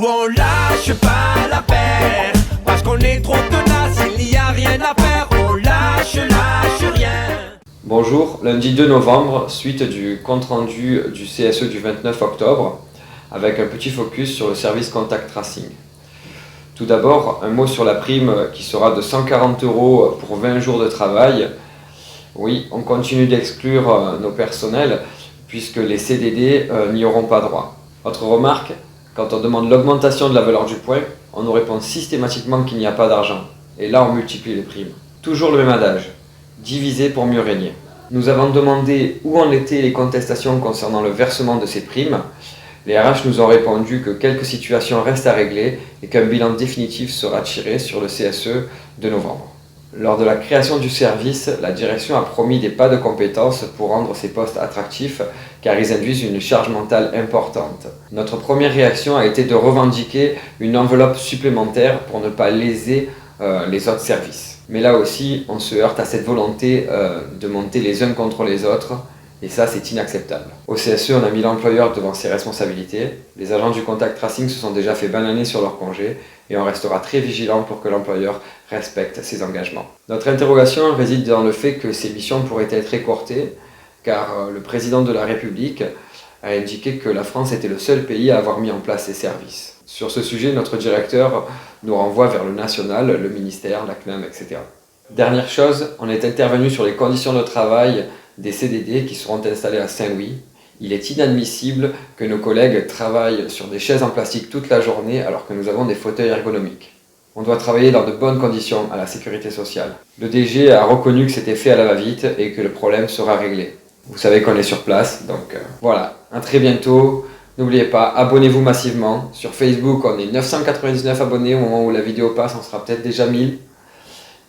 on lâche pas la paire, parce qu'on est trop tenace, il n'y a rien à faire, on lâche rien. Bonjour, lundi 2 novembre, suite du compte-rendu du CSE du 29 octobre, avec un petit focus sur le service contact tracing. Tout d'abord, un mot sur la prime qui sera de 140 € pour 20 jours de travail. Oui, on continue d'exclure nos personnels puisque les CDD n'y auront pas droit. Autre remarque, quand on demande l'augmentation de la valeur du point, on nous répond systématiquement qu'il n'y a pas d'argent. Et là, on multiplie les primes. Toujours le même adage, diviser pour mieux régner. Nous avons demandé où en étaient les contestations concernant le versement de ces primes. Les RH nous ont répondu que quelques situations restent à régler et qu'un bilan définitif sera tiré sur le CSE de novembre. Lors de la création du service, la direction a promis des pas de compétences pour rendre ces postes attractifs car ils induisent une charge mentale importante. Notre première réaction a été de revendiquer une enveloppe supplémentaire pour ne pas léser les autres services. Mais là aussi, on se heurte à cette volonté de monter les uns contre les autres. Et ça, c'est inacceptable. Au CSE, on a mis l'employeur devant ses responsabilités. Les agents du contact tracing se sont déjà fait bananer sur leur congé et on restera très vigilant pour que l'employeur respecte ses engagements. Notre interrogation réside dans le fait que ces missions pourraient être écourtées car le président de la République a indiqué que la France était le seul pays à avoir mis en place ces services. Sur ce sujet, notre directeur nous renvoie vers le national, le ministère, la CNAM, etc. Dernière chose, on est intervenu sur les conditions de travail des CDD qui seront installés à Saint-Louis. Il est inadmissible que nos collègues travaillent sur des chaises en plastique toute la journée alors que nous avons des fauteuils ergonomiques. On doit travailler dans de bonnes conditions à la sécurité sociale. Le DG a reconnu que c'était fait à la va-vite et que le problème sera réglé. Vous savez qu'on est sur place, donc voilà. À très bientôt. N'oubliez pas, abonnez-vous massivement. Sur Facebook, on est 999 abonnés. Au moment où la vidéo passe, on sera peut-être déjà 1000.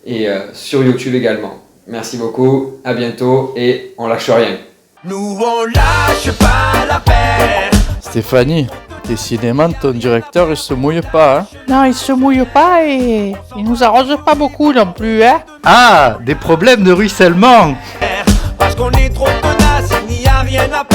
Et sur YouTube également. Merci beaucoup, à bientôt et on lâche rien. Nous on lâche pas la paire. Stéphanie, décidément ton directeur il se mouille pas, hein? Non, il se mouille pas et il nous arrose pas beaucoup non plus, hein. Ah, des problèmes de ruissellement. Parce qu'on est trop tenace, il n'y a rien à faire.